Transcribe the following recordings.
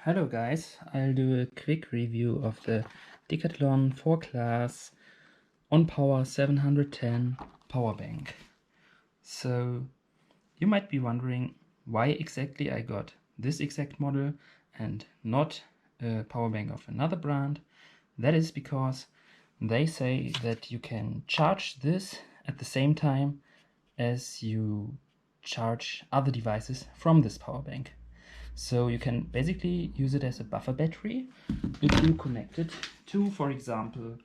Hello guys, I'll do a quick review of the Decathlon Forclaz ONPOWER 710 power bank. So you might be wondering why exactly I got this exact model and not a power bank of another brand. That is because they say that you can charge this at the same time as you charge other devices from this power bank. So you can basically use it as a buffer battery if you connect it to, for example,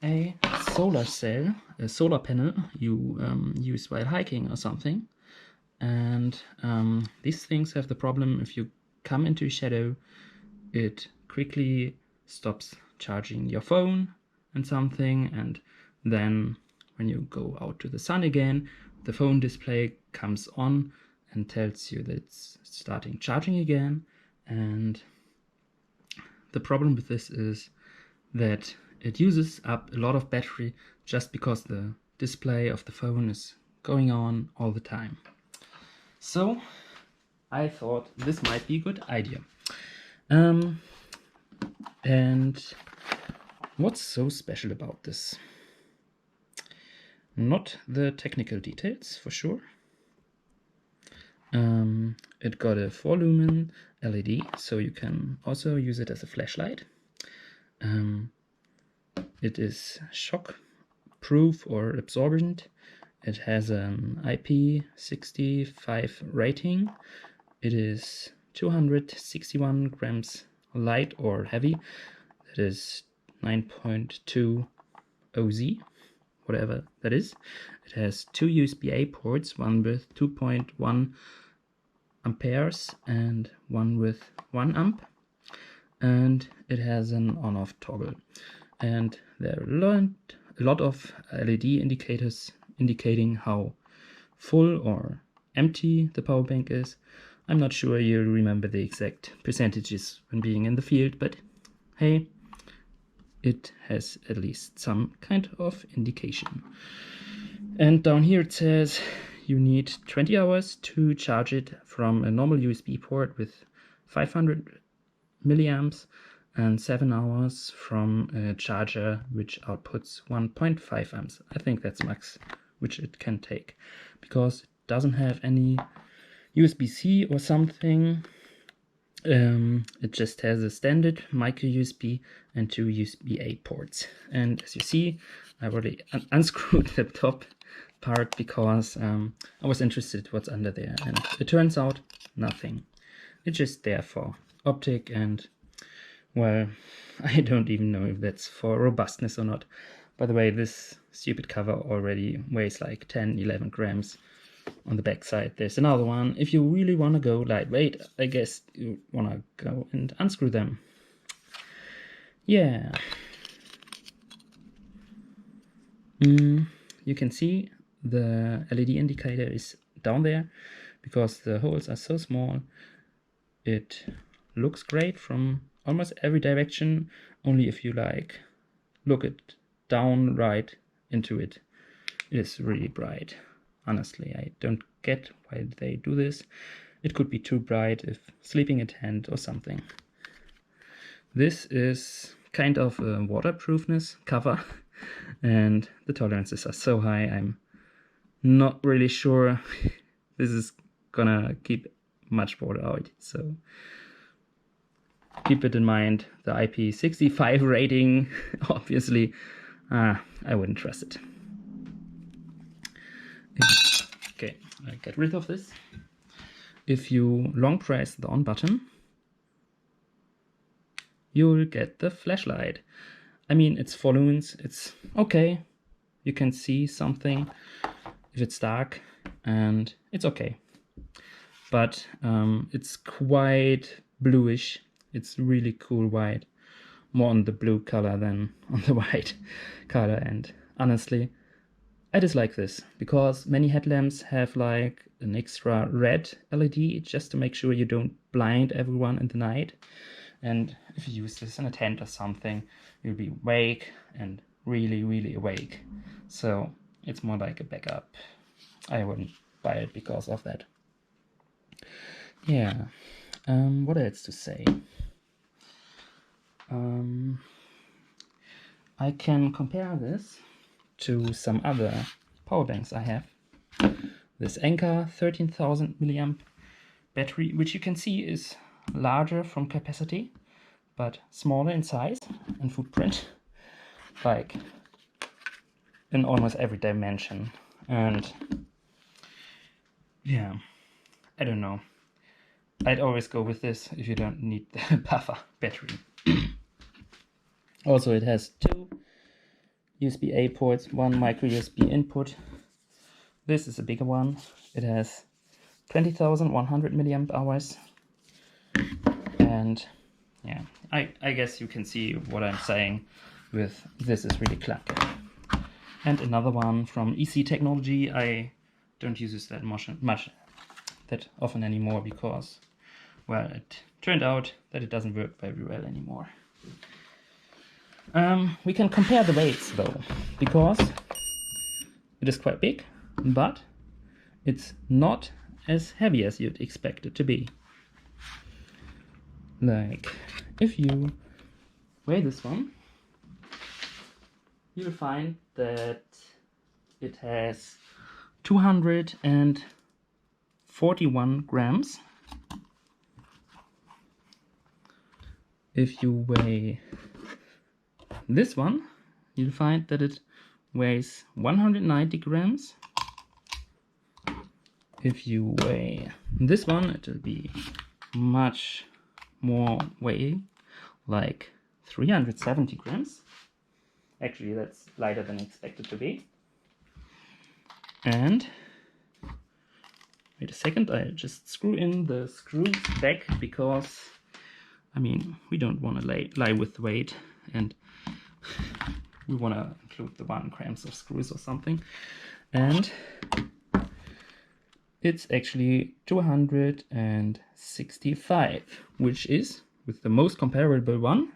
a solar cell, a solar panel you use while hiking or something. And these things have the problem: if you come into shadow, it quickly stops charging your phone and something, and then when you go out to the sun again, the phone display comes on and tells you that it's starting charging again. And the problem with this is that it uses up a lot of battery just because the display of the phone is going on all the time. So I thought this might be a good idea. And what's so special about this? Not the technical details, for sure. It got a 4-lumen LED, so you can also use it as a flashlight. It is shock proof or absorbent. It has an IP65 rating. It is 261 grams light or heavy. That is 9.2 OZ, whatever that is. It has 2 USB-A ports, one with 2.1 amperes and one with 1 amp, and it has an on-off toggle, and there are a lot of LED indicators indicating how full or empty the power bank is. I'm not sure you remember the exact percentages when being in the field, but hey, it has at least some kind of indication. And down here it says you need 20 hours to charge it from a normal USB port with 500 milliamps and 7 hours from a charger which outputs 1.5 amps. I think that's max which it can take, because it doesn't have any USB-C or something. It just has a standard micro USB and 2 USB-A ports. And as you see, I already unscrewed the top part because I was interested what's under there, and it turns out nothing. It's just there for optic, and well, I don't even know if that's for robustness or not. By the way, this stupid cover already weighs like 10-11 grams. On the back side there's another one. If you really want to go lightweight, I guess you want to go and unscrew them. Yeah. You can see the LED indicator is down there because the holes are so small. It looks great from almost every direction, only if you like look it down right into it. It is really bright. Honestly, I don't get why they do this. It could be too bright if sleeping at hand or something. This is kind of a waterproofness cover, and the tolerances are so high, I'm not really sure this is gonna keep much water out. So keep it in mind. The IP65 rating, obviously, I wouldn't trust it. Okay, I'll get rid of this. If you long press the on button, you'll get the flashlight. I mean, it's 4 lumens, it's okay. You can see something if it's dark, and it's okay. But it's quite bluish. It's really cool white, more on the blue color than on the white color. And honestly, I dislike this because many headlamps have like an extra red LED just to make sure you don't blind everyone in the night. And if you use this in a tent or something, you'll be awake and really, really awake. So it's more like a backup. I wouldn't buy it because of that. Yeah. What else to say? I can compare this to some other power banks I have. This Anker 13,000 milliamp battery, which you can see is larger from capacity, but smaller in size and footprint, like in almost every dimension. And yeah, I don't know. I'd always go with this if you don't need the buffer battery. Also, it has 2 USB-A ports, 1 micro USB input. This is a bigger one. It has 20,100 milliamp hours. And yeah, I guess you can see what I'm saying with this is really clunky. And another one from EC Technology. I don't use this that much that often anymore because, well, it turned out that it doesn't work very well anymore. We can compare the weights though, because it is quite big, but it's not as heavy as you'd expect it to be. Like, if you weigh this one, you'll find that it has 241 grams. If you weigh this one, you'll find that it weighs 190 grams. If you weigh this one, it will be much more weighing, like 370 grams. Actually, that's lighter than expected to be. And wait a second, I just screw in the screws back because, I mean, we don't want to lie with weight, and we want to include the 1 grams of screws or something. And it's actually 265, which is, with the most comparable one,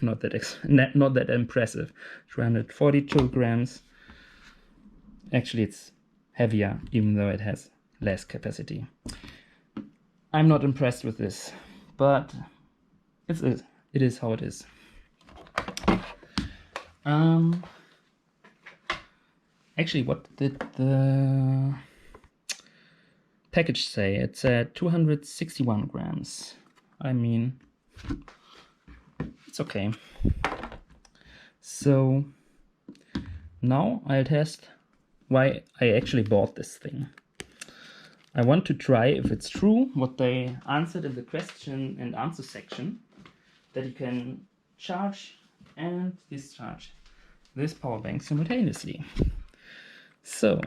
not that impressive. 242 grams. Actually, it's heavier, even though it has less capacity. I'm not impressed with this, but it is how it is. Actually, what did the package say? It said 261 grams. I mean, it's okay. So now I'll test why I actually bought this thing. I want to try if it's true what they answered in the question and answer section, that you can charge and discharge this power bank simultaneously. So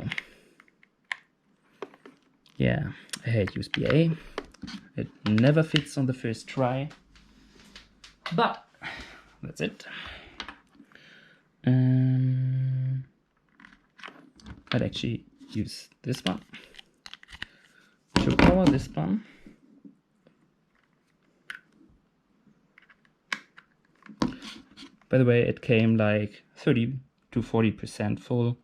yeah, I hate USB-A. It never fits on the first try, but that's it. I'd actually use this one to power this one. By the way, it came like 30 to 40% full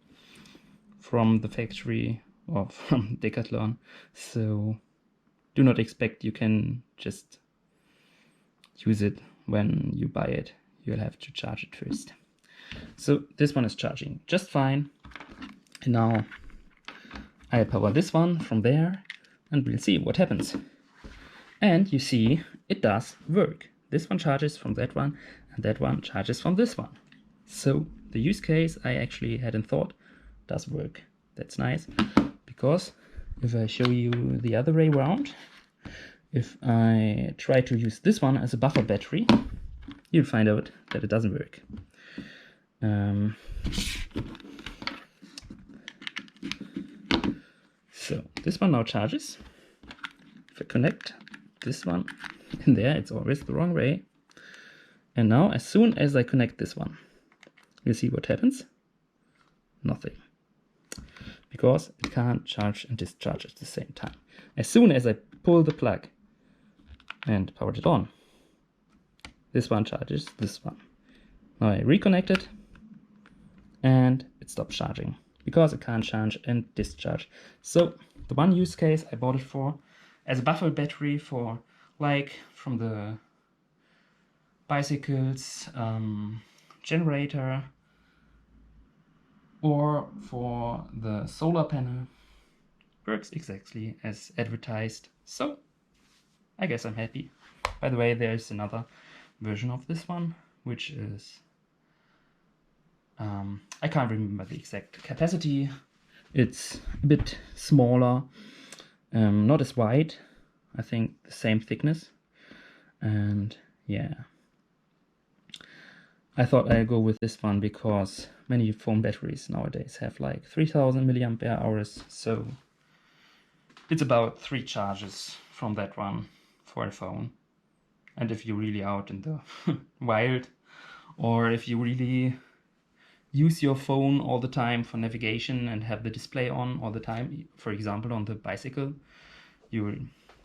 from the factory or from Decathlon, so do not expect you can just use it when you buy it. You'll have to charge it first. So this one is charging just fine, and now I power this one from there and we'll see what happens. And you see it does work. This one charges from that one and that one charges from this one. So the use case I actually hadn't thought does work. That's nice, because if I show you the other way around, if I try to use this one as a buffer battery, you'll find out that it doesn't work. So this one now charges. If I connect this one in there, it's always the wrong way. And now as soon as I connect this one, you see what happens? Nothing. Because it can't charge and discharge at the same time. As soon as I pull the plug and power it on, this one charges this one. Now I reconnect it and it stops charging because it can't charge and discharge. So The one use case I bought it for as a buffer battery for, like, from the bicycle's generator or for the solar panel, works exactly as advertised, so I guess I'm happy. By the way, there's another version of this one, which is I can't remember the exact capacity. It's a bit smaller, not as wide, I think the same thickness, and yeah, I thought I'd go with this one because many phone batteries nowadays have like 3000 milliampere hours, so it's about 3 charges from that one for a phone. And if you're really out in the wild, or if you really use your phone all the time for navigation and have the display on all the time, for example on the bicycle, you will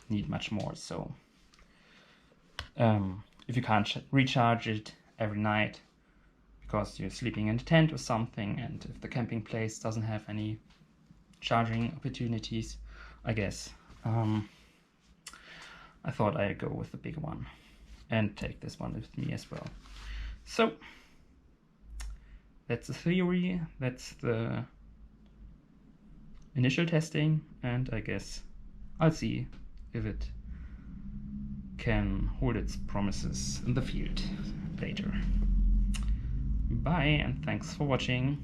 need much more. So if you can't recharge it every night because you're sleeping in a tent or something, and if the camping place doesn't have any charging opportunities, I guess I thought I'd go with the big one and take this one with me as well. So that's the theory, that's the initial testing, and I guess I'll see if it can hold its promises in the field later. Bye, and thanks for watching.